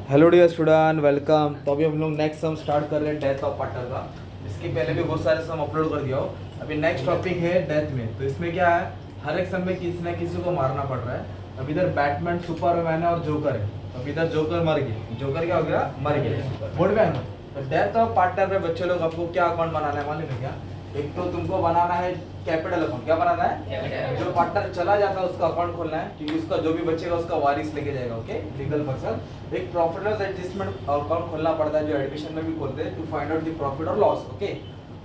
Hello dear student, welcome. तो अभी हम लोग नेक्स्ट सम स्टार्ट कर रहे हैं डेथ ऑफ पार्टनर का। इसके पहले भी बहुत सारे सम अपलोड कर दिया हो। अभी नेक्स्ट टॉपिक है डेथ में। तो इसमें क्या है, हर एक सम में किसी न किसी को मारना पड़ रहा है। अभी इधर बैटमैन, सुपरमैन है और जोकर है। अभी इधर जोकर मर गए। जोकर क्या हो गया? मर गया। बोर्ड में आना। तो डेथ ऑफ पार्टनर में बच्चे लोग आपको क्या अकाउंट बनाना है मालूम है क्या? एक तो तुमको बनाना है कैपिटल अकाउंट। क्या बनाना है? जो पार्टनर चला जाता है उसका अकाउंट खोलना है, क्योंकि उसका जो भी बचेगा उसका वारिस लेके जाएगा। Okay, legal person. एक प्रॉफिट लॉस एडजस्टमेंट अकाउंट खोलना पड़ता है, जो एडमिशन में भी खोलते हैं, to find out the profit और लॉस। ओके,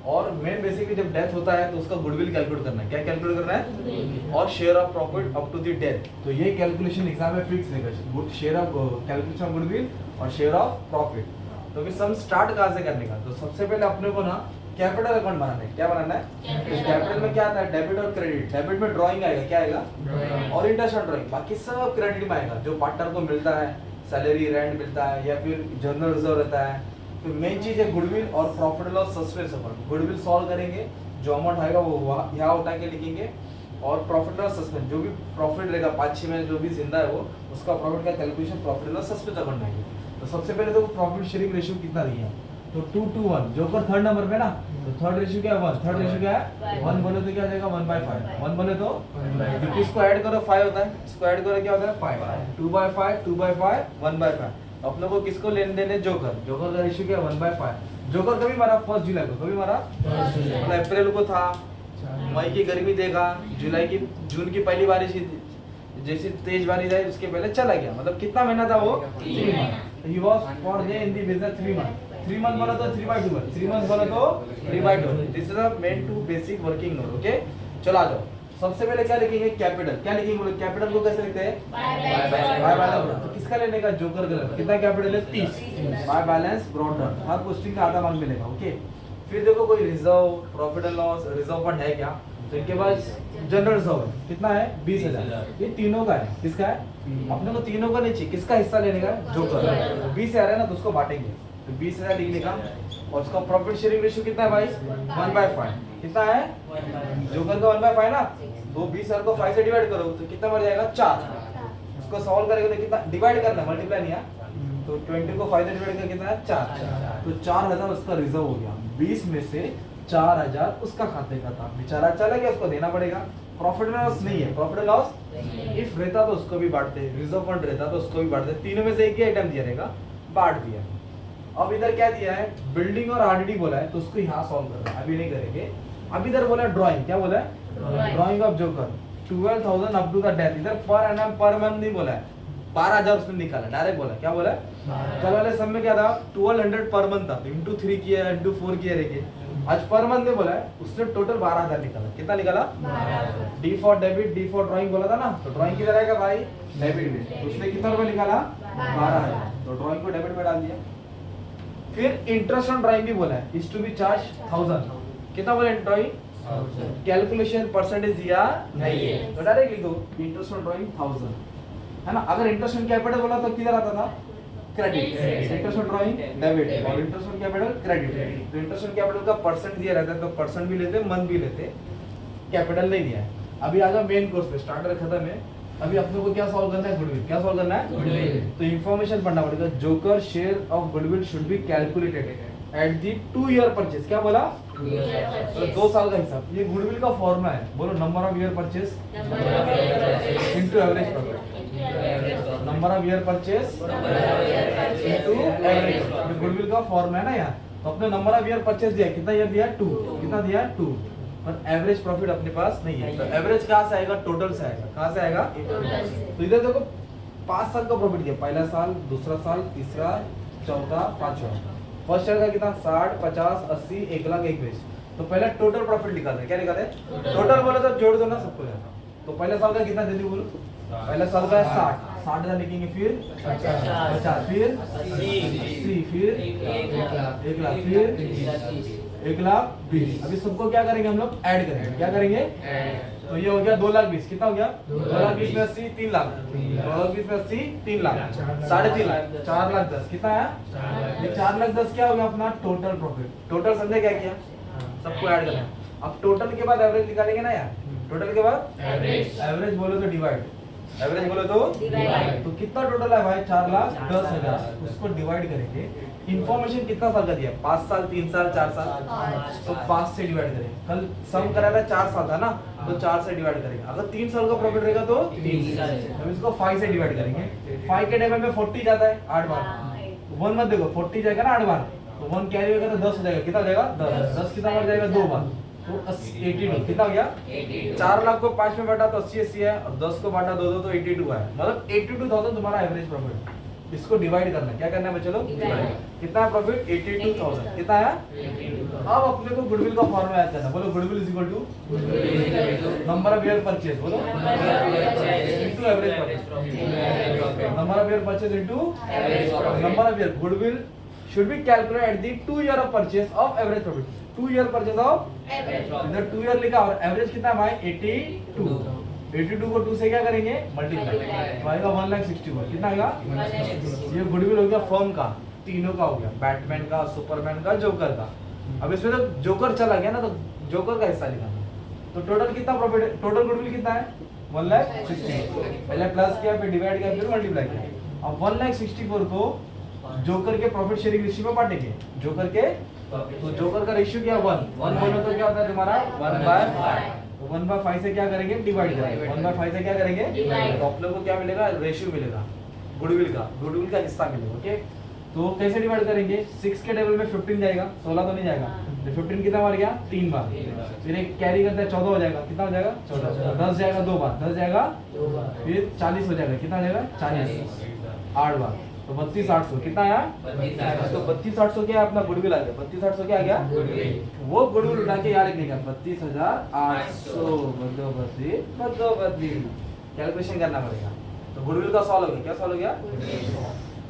और मेन बेसिकली जब डेथ होता है तो उसका गुडविल कैलकुलेट करना है। क्या कैलकुलेट करना है? और share of profit up to the death. तो ये कैलकुलेशन एग्जाम में फिक्स रहेगा, share of calculation of goodwill और शेयर ऑफ प्रॉफिट। तो अभी सम स्टार्ट कहाँ से करने का? तो सबसे पहले अपने को ना कैपिटल अकाउंट बनाना है। क्या बनाना है? कैपिटल में क्या आता है? डेबिट और क्रेडिट। डेबिट में ड्राइंग आएगा, क्या आएगा? और इंटरेस्ट और ड्राइंग। बाकी सब क्रेडिट में आएगा, जो पार्टनर को मिलता है, सैलरी, रेंट मिलता है या फिर जनरल रिजर्व रहता है। तो मेन चीज है गुडविल और profit loss suspense account. Goodwill solve करेंगे, जो अमाउंट आएगा वो यहाँ उठा के लिखेंगे, और प्रॉफिट लॉस सस्पेंस, जो भी प्रॉफिट रहेगा 5-6 महीने जो भी जिंदा है वो, उसका प्रॉफिट का calculation profit loss suspense account में आएगी। तो सबसे पहले तो प्रॉफिट शेयरिंग रेशियो कितना दिया? तो 2:1। जोकर थर्ड नंबर पे ना, तो थर्ड रेशियो क्या है? 1। थर्ड रेशियो क्या है? 1 बोले तो क्या जाएगा? 1/5। 1 बोले तो इसको ऐड करो 5 होता है। इसको ऐड करो क्या होता है? 5। 2/5, 2/5, 1/5। अपने को किसको लेन देने? जोकर। जोकर का रेशियो क्या है? 1/5। जोकर कभी मारा? 1 जुलाई को। कभी मारा? मतलब अप्रैल को था, मई की गर्मी देगा, जुलाई की, जून की पहली बारिश, जैसे तेज बारिश आई उसके पहले चला गया। मतलब कितना महीना था वो? 3 month. He was for day in the business 3 month. 3 month बोला तो 3/2। 3 मंथ बोला तो 3/2। This is the main to basic working note. Okay, चलो आ जाओ। सबसे पहले क्या लिखेंगे? कैपिटल। क्या लिखेंगे बोलो? कैपिटल को कैसे लिखते हैं? By balance. तो किसका लेने का? जोकर का। कितना कैपिटल है? 30। By balance brought down. Her question का आधा मार्क मिलेगा। ओके, फिर देखो कोई reserve, profit and loss, reserve fund है क्या? तो इनके पास जनरल रिजर्व है। कितना है? 20,000। ये तीनों का है। किसका है? अपने को तीनों का नहीं चाहिए। किसका हिस्सा लेने का? जोकर। 20,000 है ना, तो उसको बांटेंगे। तो 20,000 लिखने का। और उसका प्रॉफिट शेयरिंग रेशियो कितना है भाई? 1/5। कितना है? जोकर का 1/5 ना, तो 20,000 को 5 से डिवाइड करो तो कितना बढ़ जाएगा? 4। उसको सॉल्व करेंगे तो कितना? डिवाइड करना, मल्टीप्लाई नहीं है। तो 20 को 5 से डिवाइड करके कितना है? 4। तो 4,000 उसका रिजर्व हो गया। 20 में से 4,000 उसका खाते का था, बेचारा चला गया, उसको देना पड़ेगा। प्रॉफिट लॉस नहीं है। प्रॉफिट लॉस इफ रहता तो उसको भी बांटते, रिजर्व फंड रहता तो उसको भी बांटते। तीनों में से एक ही आइटम दिया रहेगा, बांट दिया। अब इधर क्या दिया है? बिल्डिंग और आरडीडी बोला है, तो उसको यहाँ सॉल्व करना है, अभी नहीं करेंगे। अब इधर बोला है ड्राइंग। क्या बोला है? Drawing of joker 12,000 up to the death. इधर पर एनम पर मंथ नहीं बोला है, 12,000 उसने निकाला, डायरेक्ट बोला। क्या बोला? कल वाले सब में क्या था? 1200 पर मंथ था, इंटू 3 किया, इंटू 4 किया रहेंगे। आज पर मंथ में बोला है, उसने टोटल 12,000 निकाला। कितना निकाला? 12,000। D for debit, D for drawing बोला था ना, तो ड्राइंग किधर आएगा भाई? डेबिट में। तो उसने कितना रुपए निकाला? 12,000। तो ड्राइंग को डेबिट में डाल दिया। फिर इंटरेस्ट ऑन ड्राइंग भी बोला है, इज टू बी चार्ज 1000। कितना बोला? ड्राइंग कैलकुलेशन परसेंटेज दिया नहीं है, तो डायरेक्ट लिख दो इंटरेस्ट ऑन ड्राइंग 1000, है ना। अगर इंटरेस्ट ऑन कैपिटल बोला तो किधर आता था? Credit. Interest on drawing debit और इंटरेस्ट ऑन कैपिटल क्रेडिट। तो इंटरेस्ट ऑन कैपिटल का परसेंट दिया रहता है, तो परसेंट भी लेते, मंथ भी लेते, कैपिटल नहीं दिया है। अभी आजा मेन कोर्स पे, स्टार्टर खत्म है। अभी अपने को क्या सॉल्व करना है? गुडविल। क्या सॉल्व करना है? गुडविल। तो इंफॉर्मेशन पढ़ना पड़ेगा। Joker share of goodwill should be calculated at the 2 year purchase. क्या बोला? 2 साल का हिसाब। ये गुडविल का फॉर्मूला है, बोलो number of year purchase into average profit. Number of year purchase into average. Goodwill का फॉर्मूला है ना यहाँ। तो अपने नंबर ऑफ ईयर परचेज दिया, कितना ईयर दिया? 2। कितना दिया? 2। पर एवरेज प्रॉफिट अपने पास नहीं है। तो एवरेज कहाँ से आएगा? टोटल से आएगा। कहाँ से आएगा? तो इधर देखो 5 साल का प्रॉफिट दिया, पहला साल, दूसरा साल, तीसरा, चौथा, पांचवा। फर्स्ट ईयर का कितना? 60, 50, 80, 1 लाख 21। तो पहले टोटल प्रॉफिट निकालते हैं। क्या निकालते हैं? टोटल बोले तो जोड़ दो ना सबको यहाँ। तो पहले साल का कितना दे दी बोलो? पहले साल का 60,000 लिखेंगे, फिर 50, फिर 80, फिर 1 लाख, फिर 1,20,000। अभी सबको क्या करेंगे हम लोग? ऐड करेंगे। क्या करेंगे? तो ये हो गया 2,20,000। कितना हो गया? 2,20,000 में 80 3 लाख, 2,20,000 में 80 3 लाख, 3.5 लाख, 4,10,000। कितना है? ये 4,10,000 क्या हो गया अपना? Total profit. टोटल समझे क्या किया? सबको ऐड करना है। अब टोटल के बाद एवरेज निकालेंगे ना यार। टोटल के बाद एवरेज बोलो तो डिवाइड, एवरेज बोले तो डिवाइड। तो कितना टोटल है भाई 4,10,000, उसको डिवाइड करेंगे। इंफॉर्मेशन कितना साल का दिया, 5 साल 3 साल 4 साल, तो 5 से डिवाइड करेंगे। कल सम करा था 4 साल था ना, तो 4 से डिवाइड करेंगे। अगर 3 साल का प्रॉफिट रहेगा तो 3 से, हम इसको 5 से डिवाइड करेंगे। 5 के टेबल में 40 जाता है 8 बार, 1 मत देखो 40 जाएगा ना 8 बार, तो 1 कैरी होगा तो 10 हो जाएगा, कितना हो जाएगा 10, 10 कितना बार जाएगा 2 बार, तो 82 कितना हो गया 4 लाख को 5 में बांटा तो 80 है, और 10 को बांटा 2 तो 82 है, मतलब 82,000 तुम्हारा एवरेज प्रॉफिट। इसको डिवाइड करना है, क्या करना है बच्चे लोग, कितना है प्रॉफिट 82,000 कितना है। अब अपने को गुडविल का फॉर्मूला याद करना, बोलो goodwill is equal to number of year purchase, बोलो into average profit, number of year purchase into number of year. Goodwill should be calculated at the 2 year of purchase of average profit, 2 year purchase of इधर 2 year लिखा और average कितना है भाई 82, 82 को 2 से क्या करेंगे मल्टीप्लाई, तो आएगा 1,61,000 कितना आएगा। ये गुडविल हो गया फर्म का, तीनों का हो गया, बैटमैन का, सुपरमैन का, जोकर का। अब इसमें तो जोकर चला गया ना, तो जोकर का हिस्सा लिखा, तो टोटल कितना प्रॉफिट है, टोटल गुडविल कितना है 1,60,000, पहले प्लस किया फिर डिवाइड किया फिर मल्टीप्लाई किया। अब 1,64,000 को जोकर के प्रॉफिट शेयरिंग रेशियो में बांटेंगे, जोकर के, तो जोकर का रेशियो क्या 1 बोलो तो क्या होता है तुम्हारा 1/5, तो 1/5 से क्या करेंगे डिवाइड करेंगे, 1/5 से क्या करेंगे, तो आप लोगों को क्या मिलेगा रेशियो मिलेगा गुडविल का हिस्सा मिलेगा। ओके, तो कैसे डिवाइड करेंगे, 6 के टेबल में 15 जाएगा, 16 तो नहीं जाएगा, तो 15 कितना बार गया 3 बार, फिर एक कैरी करता है 14 हो जाएगा, कितना हो जाएगा 14, 10 जाएगा 2 बार, 10 जाएगा फिर 40 हो जाएगा, कितना हो जाएगा 40 8 बार, तो 32,800 कितना आया, तो 32,800 क्या अपना गुडविल आ गया, 32,800 क्या आ गया, वो गुडविल उठा के यहाँ लिखने का 32,800 बदोबदी कैलकुलेशन करना पड़ेगा। तो गुडविल का सॉल्व हो गया, क्या सॉल्व हो गया,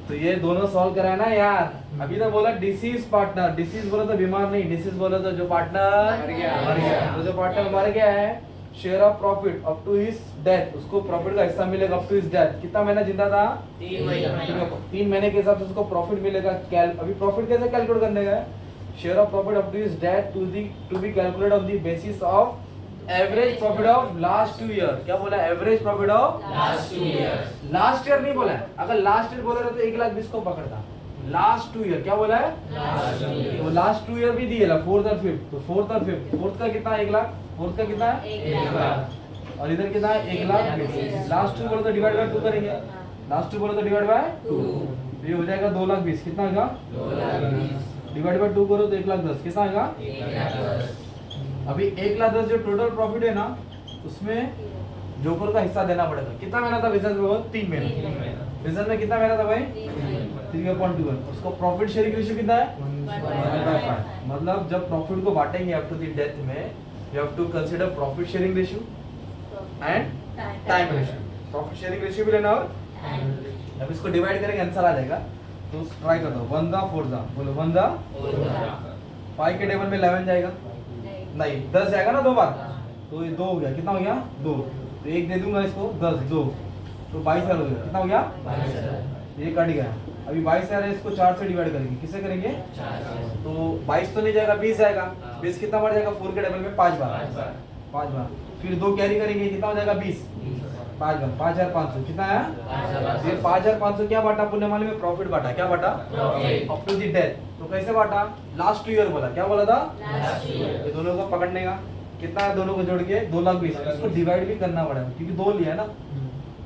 तो ये दोनों सॉल्व कराया ना यार। अभी तो बोला डिसीज पार्टनर, डिसीज बोला तो बीमार नहीं, डिसीज बोला तो जो पार्टनर मर गया, तो जो पार्टनर मर गया है share of profit up to his death, उसको प्रॉफिट का हिस्सा मिलेगा अप टू हिज डेथ। कितना महीना जिंदा था 3 महीने के हिसाब से उसको प्रॉफिट मिलेगा। अभी प्रॉफिट कैसे कैलकुलेट करने का है, share of profit up to his death to be calculate on the basis of average profit of last 2 year. क्या बोला, average profit of last 2 year, last year नहीं बोला है, अगर लास्ट ईयर बोला रहे तो 1,20,000 को पकड़ता, लास्ट 2 ईयर क्या बोला है, तो लास्ट 2 ईयर भी दिया 4th और 5th, तो 4th और 5th, 4th का कितना 1,00,000, 4th का कितना है 1,00,000, और इधर कितना है 1,00,000, लास्ट 2 बोले तो डिवाइड बाय 2 करेंगे, लास्ट 2 बोले तो डिवाइड बाय 2, तो ये हो जाएगा 2,20,000, कितना आएगा 2,20,000, डिवाइड बाय 2 करो तो 1,10,000, कितना आएगा 1,10,000। अभी 1,10,000 जो टोटल प्रॉफिट है ना, उसमें जोकर का हिस्सा देना पड़ेगा। कितना महीना था बिजनेस में, 3 महीना, बिजनेस में कितना महीना था भाई 3.21, उसको प्रॉफिट शेयरिंग रेशियो कितना है 1/5, मतलब जब प्रॉफिट को बांटेंगे अप टू द डेथ में you have to consider profit sharing ratio and time ratio, profit sharing ratio भी लेना, और अब इसको डिवाइड करेंगे आंसर आ जाएगा। तो ट्राई कर दो 1 दा 4 दा, बोलो 1 दा 5 के टेबल में 11 जाएगा, नहीं 10 जाएगा ना 2 बार, तो ये 2 हो गया, कितना हो गया 2, तो 1 दे दूंगा इसको 10 2, तो 22,000 हो गया, कितना हो गया 22,000, ये कट गया। अभी 22,000 है, इसको 4 से डिवाइड करेंगे, किससे करेंगे 4, तो 22 तो नहीं जाएगा 20 जाएगा, 20 कितना बार जाएगा 4 के टेबल में 5 बार, फिर 2 कैरी करेंगे, कितना हो जाएगा 20, 5 बार 5,500, कितना आया 5,500, 5,500 क्या बांटा पुण्य माली में, प्रॉफिट बांटा, क्या बांटा अप टू द डेथ, तो कैसे बांटा लास्ट 2 ईयर बोला, क्या बोला था ये दोनों को पकड़ने का, कितना है दोनों को जोड़ के 2,20,000, इसको डिवाइड भी करना पड़ेगा क्योंकि 2 लिया ना,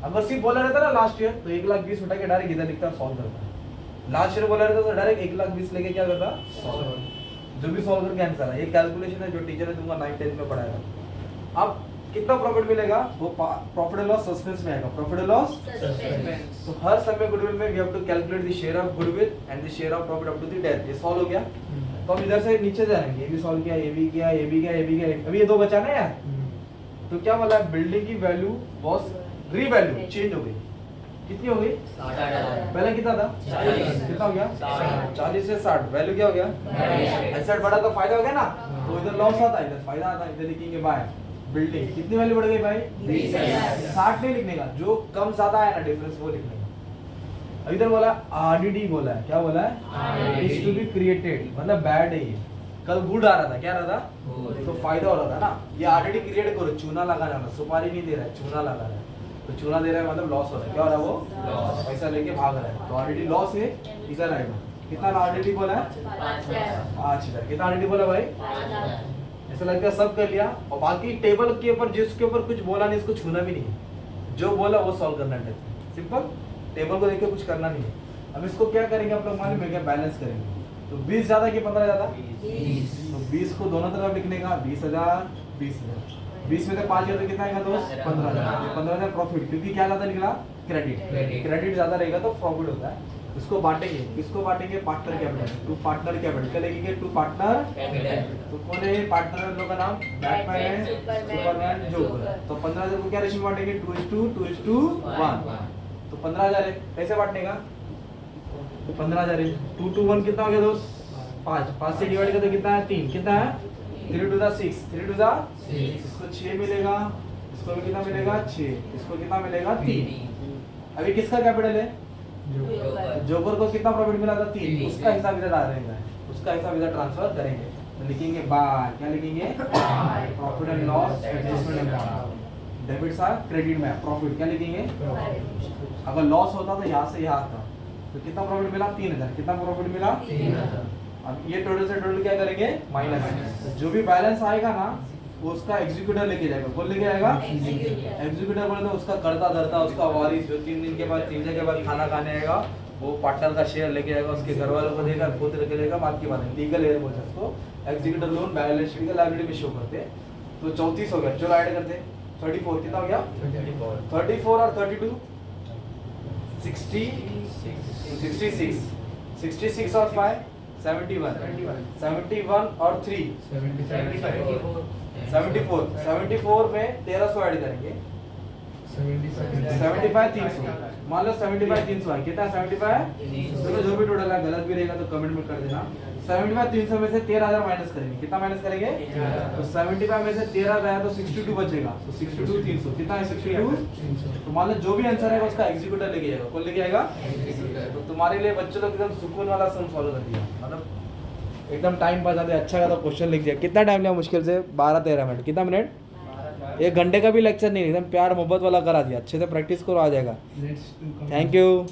अगर सिर्फ बोला रहता ना लास्ट ईयर तो 1,20,000 उठा के डायरेक्ट इधर लिखता सॉल्व करता, लास्ट ईयर बोला रहता तो डायरेक्ट 1,20,000 लेके क्या करता सॉल्व, जो भी सॉल्व करके आंसर है। ये कैलकुलेशन है जो टीचर ने तुमको 9th 10th में पढ़ाया। अब कितना प्रॉफिट मिलेगा वो प्रॉफिट एंड लॉस सस्पेंस में आएगा, प्रॉफिट एंड लॉस सस्पेंस, तो हर समय गुडविल में we have to calculate the share of goodwill and the share of profit up to the death. ये सॉल्व हो गया, तो हम इधर से नीचे जाएंगे, ये भी सॉल्व किया, ये भी किया, ये भी किया, ये भी किया, अभी ये 2 बचा ना यार, तो क्या बोला बिल्डिंग की वैल्यू वाज रीवैल्यू चेंज हो गई, कितनी हो गई 60,000, पहले कितना था 40, कितना हो गया 40 से 60, वैल्यू क्या हो गया एसेट बढ़ा तो फायदा हो गया ना, तो इधर लॉस आता है इधर फायदा आता है, इधर लिखेंगे बाय बिल्डिंग, कितनी वैल्यू बढ़ गई भाई 20,000, 60 नहीं लिखने का, जो कम ज्यादा है ना डिफरेंस वो लिखने का। इधर बोला आरडीडी बोला है, क्या बोला है इज टू बी क्रिएटेड, मतलब बैड है ये, कल गुड आ रहा था, क्या आ रहा था तो फायदा हो रहा था ना, ये ऑलरेडी क्रिएट करो, चूना लगा रहा है, सुपारी नहीं दे रहा है, चूना लगा रहा है, तो चूना दे रहा है मतलब लॉस हो रहा है, क्या हो रहा है वो पैसा लेके भाग रहा है, तो ऑलरेडी लॉस है, इधर आएगा। कितना ऑलरेडी बोला है 5000। कितना ऑलरेडी बोला भाई, ऐसा लगता है सब कर लिया। और बाकी टेबल के ऊपर जिसके ऊपर कुछ बोला नहीं इसको छूना भी नहीं है, जो बोला वो सॉल्व करना है, सिंपल। टेबल को देख के कुछ करना नहीं है। अब इसको क्या करेंगे आप लोग मालूम है क्या, बैलेंस करेंगे। तो 20 ज्यादा कि 15 ज्यादा, तो 20 को दोनों तरफ लिखने का 20,000 20,000। 20 में से 5 तो कितना आएगा दोस्त, 15,000। 15,000 प्रॉफिट, क्योंकि क्या ज्यादा निकला, क्रेडिट। क्रेडिट ज्यादा रहेगा तो प्रॉफिट होता है। इसको बांटेंगे, किसको बांटेंगे, partner capital, to partner capital. क्या लिखेंगे, टू पार्टनर कैपिटल। तो कौन है पार्टनर लोग का नाम, बैटमैन है, सुपरमैन, जोकर। तो 15,000 को क्या रेशियो में बांटेंगे, 2:1। तो 15,000 है, कैसे बांटने का, 15,000 है, 2 to 1 कितना हो गया दोस्त, 5 से डिवाइड करते कितना है, 3। कितना है, 3 to the 6, 3 to the 6। इसको 6 मिलेगा, इसको भी कितना मिलेगा 6, इसको कितना मिलेगा 3। अभी किसका कैपिटल है, जोकर को कितना प्रॉफिट मिला था 3, उसका हिसाब इधर डालेंगे, उसका हिसाब इधर ट्रांसफर करेंगे। तो लिखेंगे बाय, क्या लिखेंगे, profit and loss adjustment account. Debits or credit में, प्रॉफिट क्या लिखेंगे, अगर लॉस होता तो यहाँ से यहाँ आता, तो कितना प्रॉफिट मिला 3,000। कितना प्रॉफिट मिला 3,000। अब ये टोटल से टोटल क्या करेंगे, माइनस। जो भी बैलेंस आएगा ना वो उसका एग्जीक्यूटर लेके जाएगा। कौन लेके जाएगा, एग्जीक्यूटर बोले तो उसका करता धरता, उसका वारिस जो 3 दिन के बाद 3 दिन के बाद खाना खाने आएगा वो पार्टनर का शेयर लेके जाएगा, उसके घर वालों को देगा, खुद लेके जाएगा। बात की बात है, लीगल एयर बोलते हैं उसको। एग्जीक्यूटर लोन बैलेंस शीट का लायबिलिटी में शो करते हैं। तो 34 हो गया, चलो ऐड करते 34। कितना हो गया 34 और 32 66 66 और 5 71 और 3 74 में 1300 ऐड करेंगे, 75 300। मान लो 75 300 है, कितना 75, चलो जो भी टोटल है, गलत भी रहेगा तो कमेंट में कर देना। 75 300 में से 13,000 माइनस करेंगे, कितना माइनस करेंगे, तो 75 में से 13 गया तो 62 बचेगा, तो 62 300 कितना है 62। तो मान लो जो भी आंसर है उसका एग्जीक्यूटर लेके जाएगा। कौन लेके आएगा, तो तुम्हारे लिए बच्चों लोग एकदम सुकून वाला सम सॉल्व कर दिया, मतलब एकदम टाइम पास आते अच्छा खासा क्वेश्चन लिख दिया। कितना टाइम लिया, मुश्किल से 12-13 मिनट। कितना मिनट, 1 घंटे का भी लेक्चर नहीं, एकदम प्यार मोहब्बत वाला करा दिया। अच्छे से प्रैक्टिस करो, आ जाएगा। Thank you.